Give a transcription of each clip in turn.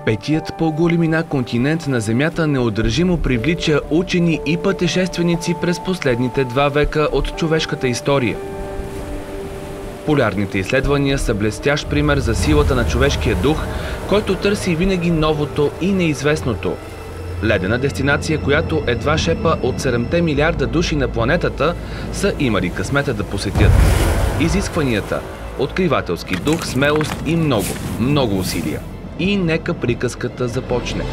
Петият по големина континент на Земята неудържимо привлича учени и пътешественици през последните 2 века от човешката история. Полярните изследвания са блестящ пример за силата на човешкия дух, който търси винаги новото и неизвестното. Ледена дестинация, която едва шепа от 7 милиарда души на планетата, са имали късмета да посетят. Изискванията – откривателски дух, смелост и много усилия. И нека приказката започне.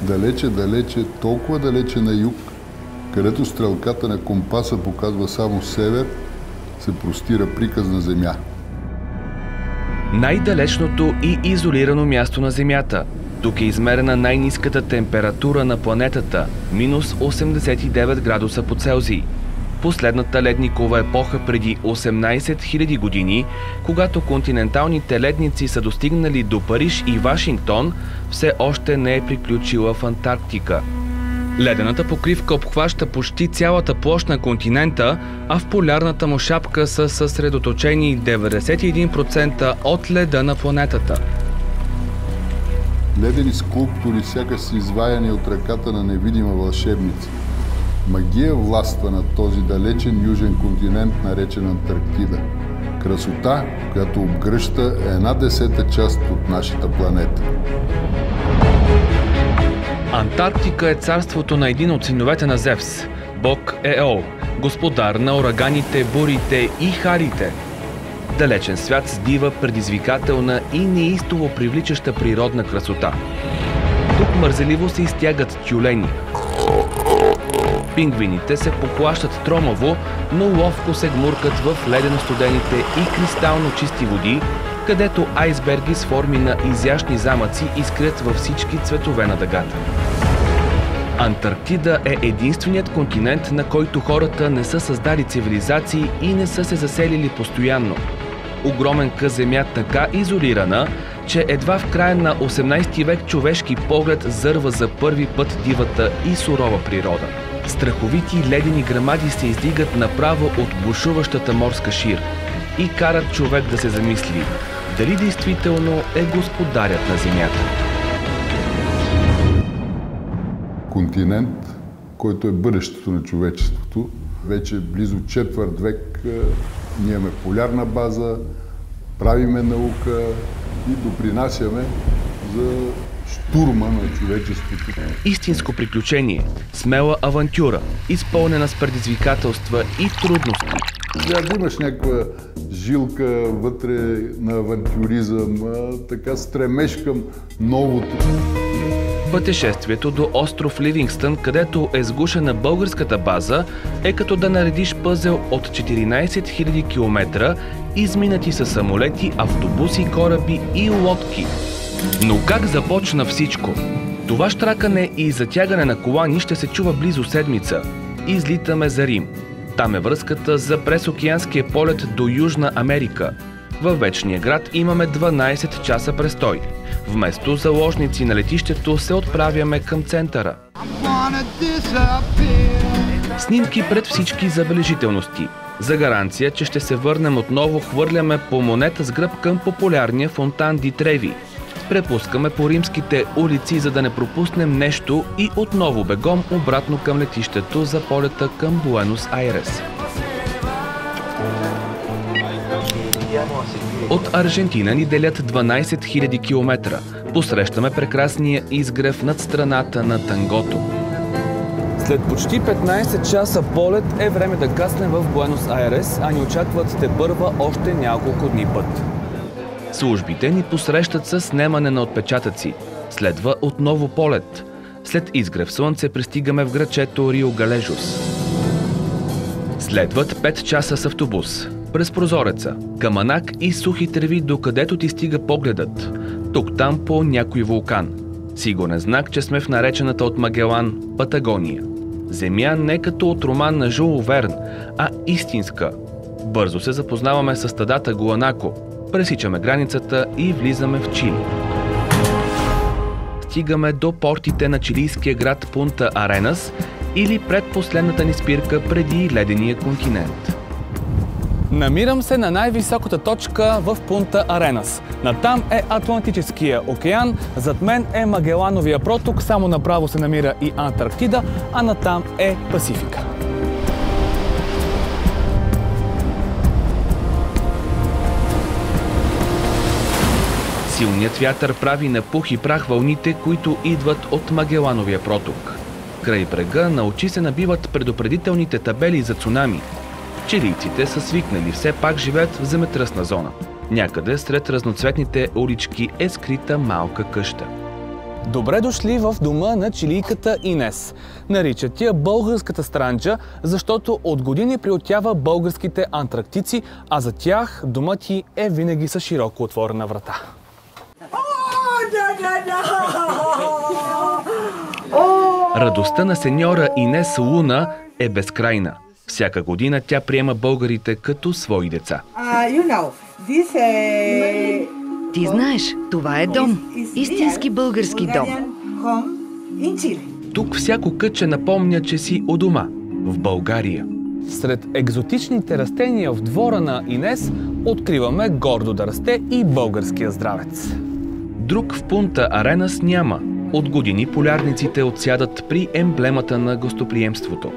Далече, толкова далече на юг, където стрелката на компаса показва само север, се простира приказна земя. Най-далечното и изолирано място на Земята. Тук е измерена най-ниската температура на планетата – минус 89 градуса по Целзий. Последната ледникова епоха преди 18 000 години, когато континенталните ледници са достигнали до Париж и Вашингтон, все още не е приключила в Антарктика. Ледената покривка обхваща почти цялата площ на континента, а в полярната му шапка са съсредоточени 91% от леда на планетата. Ледени скулптури сякаш са изваяни от ръката на невидима вълшебница. Магия властва на този далечен южен континент, наречен Антарктида. Красота, която обгръща 1/10 част от нашата планета. Антарктика е царството на един от синовете на Зевс – бог Еол, господар на ураганите, бурите и харите. Далечен свят с дива, предизвикателна и неистово привличаща природна красота. Тук мързеливо се изтягат тюлени. Пингвините се поплащат тромаво, но ловко се гмуркат в ледено-студените и кристално чисти води, където айсберги с форми на изящни замъци изкрят във всички цветове на дъгата. Антарктида е единственият континент, на който хората не са създали цивилизации и не са се заселили постоянно. Огромен къс земя така изолирана, че едва в края на 18 век човешки поглед зърва за първи път дивата и сурова природа. Страховити ледени грамади се издигат направо от бушуващата морска шир и карат човек да се замисли дали действително е господарят на Земята. Континент, който е бъдещето на човечеството. Вече близо четвърт век ние имаме полярна база, правиме наука и допринасяме за штурма на човечеството. Истинско приключение, смела авантюра, изпълнена с предизвикателства и трудности. Трябва да имаш някаква жилка вътре на авантюризъм, така стремеж към новото. Пътешествието до остров Ливингстън, където е сгушена българската база, е като да наредиш пъзел от 14 000 км, изминати са самолети, автобуси, кораби и лодки. Но как започна всичко? Това щракане и затягане на колани ще се чува близо седмица. Излитаме за Рим. Там е връзката за пресокеанския полет до Южна Америка. Във вечния град имаме 12 часа престой. Вместо заложници на летището се отправяме към центъра. Снимки пред всички забележителности. За гаранция, че ще се върнем отново, хвърляме по монета с гръб към популярния фонтан Ди Треви. Препускаме по римските улици, за да не пропуснем нещо и отново бегом обратно към летището за полета към Буенос Айрес. От Аржентина ни делят 12 000 км. Посрещаме прекрасния изгрев над страната на тангото. След почти 15 часа полет е време да каснем в Буенос Айрес, а ни очакват тепърва още няколко дни път. Службите ни посрещат с снемане на отпечатъци. Следва отново полет. След изгрев слънце пристигаме в градчето Рио Галежос. Следват 5 часа с автобус. През прозореца, каманак и сухи треви, докъдето ти стига погледът. Тук-там по някой вулкан. Сигурен знак, че сме в наречената от Магелан Патагония. Земя не като от роман на Жул Верн, а истинска. Бързо се запознаваме с стадата Гуанако. Пресичаме границата и влизаме в Чили. Стигаме до портите на чилийския град Пунта Аренас или предпоследната ни спирка преди ледения континент. Намирам се на най-високата точка в Пунта Аренас. Натам е Атлантическия океан, зад мен е Магелановия проток, само направо се намира и Антарктида, а натам е Пасифика. Силният вятър прави на пух и прах вълните, които идват от Магелановия проток. Край брега на очи се набиват предупредителните табели за цунами. Чилийците са свикнали, все пак живеят в земетръсна зона. Някъде сред разноцветните улички е скрита малка къща. Добре дошли в дома на чилийката Инес. Наричат я българската странджа, защото от години приютява българските антарктици, а за тях домът ти е винаги с широко отворена врата. Радостта на сеньора Инес Луна е безкрайна. Всяка година тя приема българите като свои деца. Ти знаеш, това е дом. Истински български дом. Тук всяко кътче напомня, че си у дома, в България. Сред екзотичните растения в двора на Инес откриваме гордо да расте и българския здравец. Друг в Пунта Аренас няма. От години полярниците отсядат при емблемата на гостоприемството.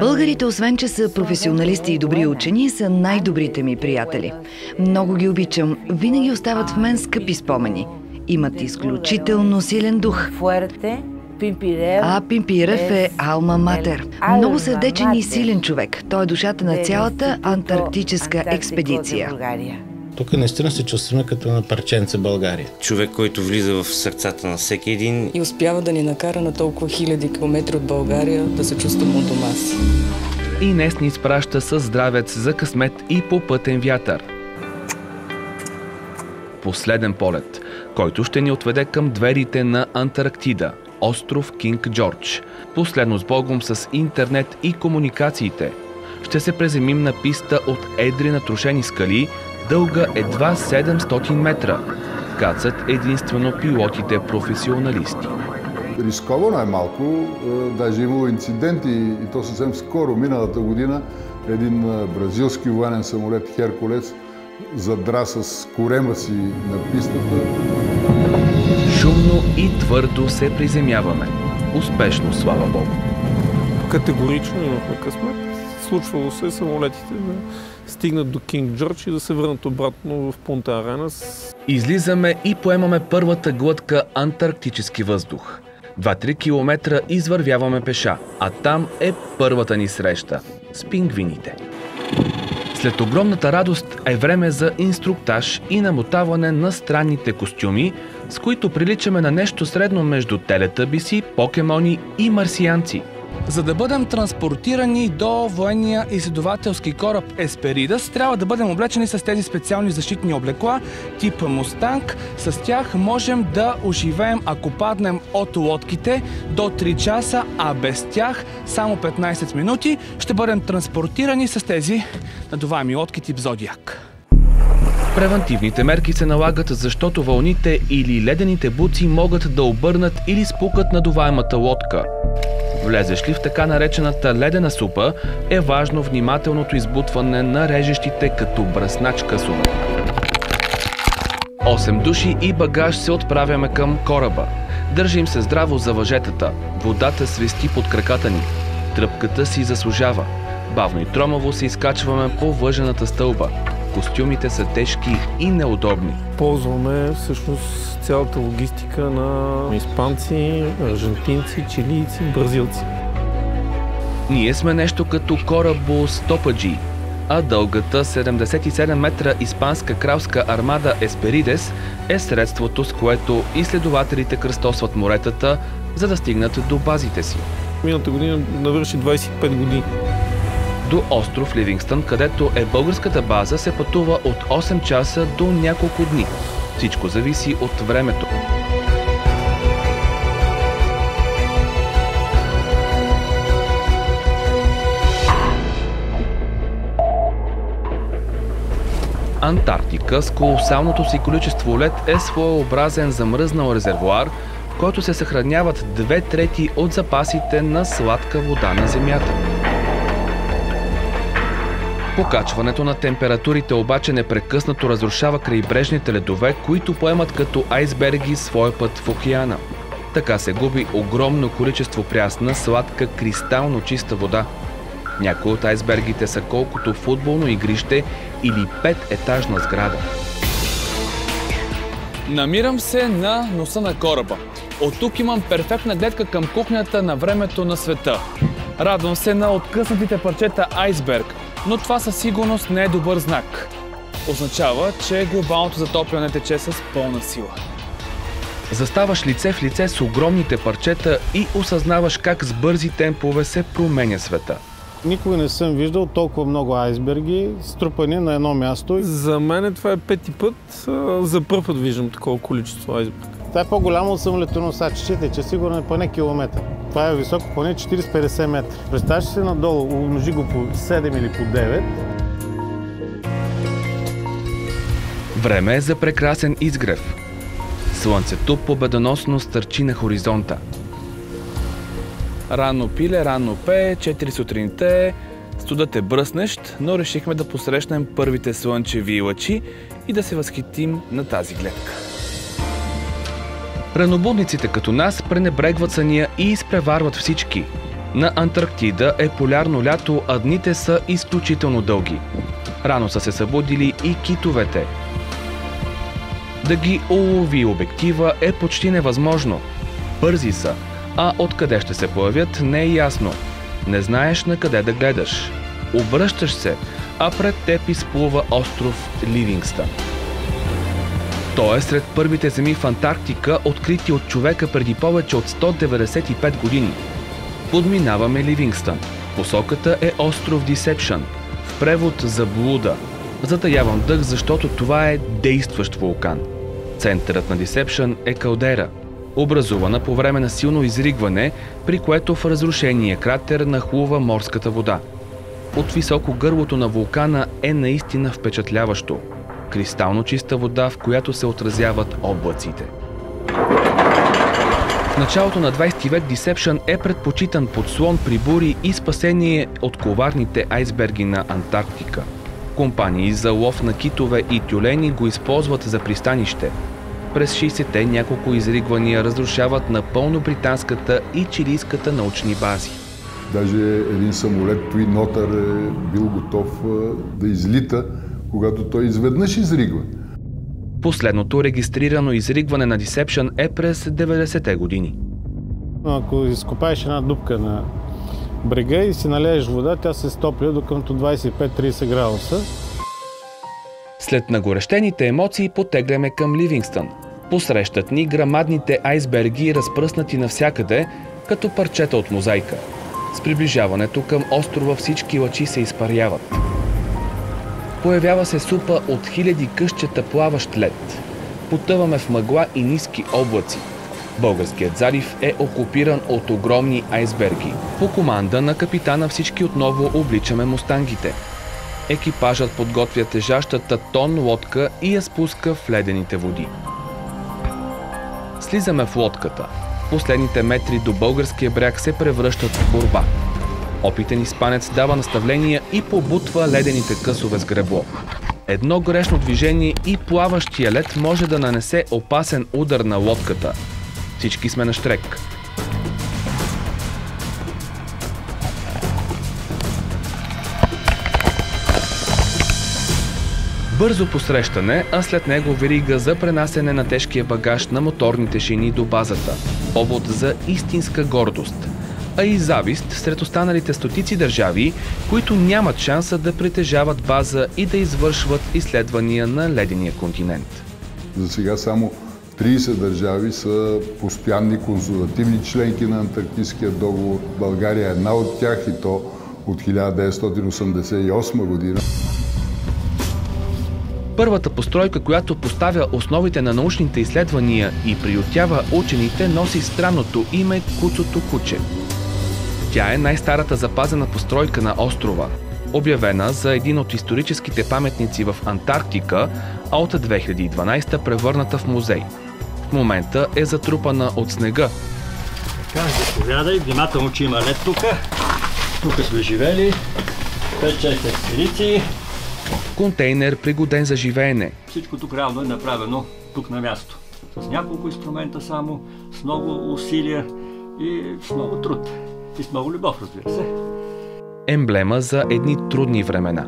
Българите, освен че са професионалисти и добри учени, са най-добрите ми приятели. Много ги обичам. Винаги остават в мен скъпи спомени. Имат изключително силен дух. А Пимпирев е алма матер. Много сърдечен и силен човек. Той е душата на цялата антарктическа експедиция. Тук наистина се чувстваме като на парченце България. Човек, който влиза в сърцата на всеки един. И успява да ни накара на толкова хиляди километри от България да се чувстваме у дома си. Инес ни изпраща със здравец за късмет и попътен вятър. Последен полет, който ще ни отведе към дверите на Антарктида, остров Кинг Джордж. Последно с Богом с интернет и комуникациите. Ще се преземим на писта от едри натрушени скали, дълга едва 700 метра. Кацат единствено пилотите професионалисти. Рисковано е малко, даже имало инциденти и то съвсем скоро, миналата година, един бразилски военен самолет Херкулес задра с корема си на пистата. Шумно и твърдо се приземяваме. Успешно, слава Богу. Категорично имахме късмет. Случвало се самолетите да стигнат до Кинг Джордж и да се върнат обратно в Пунта Аренас. Излизаме и поемаме първата глътка антарктически въздух. 2-3 километра извървяваме пеша, а там е първата ни среща с пингвините. След огромната радост е време за инструктаж и намотаване на странните костюми, с които приличаме на нещо средно между телетъбиси, покемони и марсианци. За да бъдем транспортирани до военния изследователски кораб Есперидас, трябва да бъдем облечени с тези специални защитни облекла, тип Мустанг. С тях можем да оживеем, ако паднем от лодките, до 3 часа, а без тях само 15 минути. Ще бъдем транспортирани с тези надуваеми лодки тип Зодиак. Превантивните мерки се налагат, защото вълните или ледените буци могат да обърнат или спукат надуваемата лодка. Влезеш ли в така наречената ледена супа, е важно внимателното избутване на режещите като бръснач късове. 8 души и багаж се отправяме към кораба. Държим се здраво за въжетата. Водата свисти под краката ни. Тръпката си заслужава. Бавно и тромаво се изкачваме по въжената стълба. Костюмите са тежки и неудобни. Ползваме всъщност цялата логистика на испанци, аржентинци, чилийци, бразилци. Ние сме нещо като корабо-стопаджи, а дългата 77 метра испанска кралска армада Есперидес е средството, с което изследователите кръстосват моретата, за да стигнат до базите си. Миналата година навърши 25 години. До остров Ливингстън, където е българската база, се пътува от 8 часа до няколко дни. Всичко зависи от времето. Антарктика с колосалното си количество лед е своеобразен замръзнал резервоар, в който се съхраняват 2/3 от запасите на сладка вода на Земята. Покачването на температурите обаче непрекъснато разрушава крайбрежните ледове, които поемат като айсберги своя път в океана. Така се губи огромно количество прясна, сладка, кристално чиста вода. Някои от айсбергите са колкото футболно игрище или 5-етажна сграда. Намирам се на носа на кораба. От тук имам перфектна гледка към кухнята на времето на света. Радвам се на откъснатите парчета айсберг, но това със сигурност не е добър знак. Означава, че глобалното затопляне тече с пълна сила. Заставаш лице в лице с огромните парчета и осъзнаваш как с бързи темпове се променя света. Никога не съм виждал толкова много айсберги, струпани на едно място. За мен това е пети път. За първ път виждам такова количество айсберг. Това е по-голямо от самолетоносачите, че сигурно е поне километър. Това е високо поне 40-50 метра. Представяш се надолу, умножи го по 7 или по 9. Време е за прекрасен изгрев. Слънцето победоносно стърчи на хоризонта. Рано пиле, рано пее, 4 сутринта е, студът е бръснещ, но решихме да посрещнем първите слънчеви лъчи и да се възхитим на тази гледка. Ранобудниците като нас пренебрегват съня и изпреварват всички. На Антарктида е полярно лято, а дните са изключително дълги. Рано са се събудили и китовете. Да ги улови обектива е почти невъзможно. Бързи са, а откъде ще се появят не е ясно. Не знаеш на къде да гледаш. Обръщаш се, а пред теб изплува остров Ливингстън. Той е сред първите земи в Антарктика, открити от човека преди повече от 195 години. Подминаваме Ливингстън. Посоката е остров Дисепшън, в превод заблуда. Затаявам дъх, защото това е действащ вулкан. Центърът на Дисепшън е калдера, образувана по време на силно изригване, при което в разрушения кратер нахлува морската вода. От високо гърлото на вулкана е наистина впечатляващо. Кристално чиста вода, в която се отразяват облаците. В началото на 20 век Дисепшън е предпочитан подслон при бури и спасение от коварните айсберги на Антарктика. Компании за лов на китове и тюлени го използват за пристанище. През 60-те няколко изригвания разрушават напълно британската и чилийската научни бази. Даже един самолет Twin Otter е бил готов да излита, когато той изведнъж изригва. Последното регистрирано изригване на Дисепшън е през 90-те години. Ако изкопаеш една дупка на брега и си налееш вода, тя се стопля до към 25-30 градуса. След нагорещените емоции потегляме към Ливингстън. Посрещат ни грамадните айсберги, разпръснати навсякъде, като парчета от мозайка. С приближаването към острова всички лъчи се изпаряват. Появява се супа от хиляди късчета плаващ лед. Потъваме в мъгла и ниски облаци. Българският залив е окупиран от огромни айсберги. По команда на капитана всички отново обличаме мустангите. Екипажът подготвя тежащата тон лодка и я спуска в ледените води. Слизаме в лодката. Последните метри до българския бряг се превръщат в борба. Опитен испанец дава наставления и побутва ледените късове с гребло. Едно грешно движение и плаващия лед може да нанесе опасен удар на лодката. Всички сме на щрек. Бързо посрещане, а след него верига за пренасене на тежкия багаж на моторните шини до базата. Повод за истинска гордост, а и завист сред останалите стотици държави, които нямат шанса да притежават база и да извършват изследвания на ледения континент. За сега само 30 държави са постоянни консултативни членки на Антарктическия договор. България е една от тях и то от 1988 година. Първата постройка, която поставя основите на научните изследвания и приютява учените, носи странното име Куцото куче. Тя е най-старата запазена постройка на острова, обявена за един от историческите паметници в Антарктика, а от 2012 превърната в музей. В момента е затрупана от снега. Така, заповядай, внимателно, че има лед тук. Тук сме живели. 5-6 експедиции. Контейнер, пригоден за живеене. Всичко тук реално е направено тук на място. С няколко инструмента само, с много усилия и с много труд. И с много любов, разбира се. Емблема за едни трудни времена.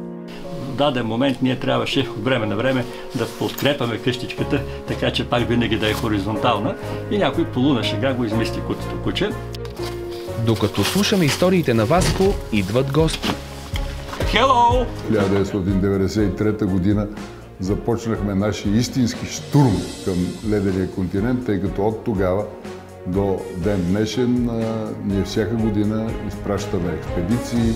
В даден момент ние трябваше от време на време да подкрепяме къщичката, така че пак винаги да е хоризонтална и някой по луна шега го измисли кутето куче. Докато слушаме историите на Васко, идват гости. Hello! 1993 година започнахме нашия истински штурм към ледения континент, тъй като от тогава до ден днешен ние всяка година изпращаме експедиции.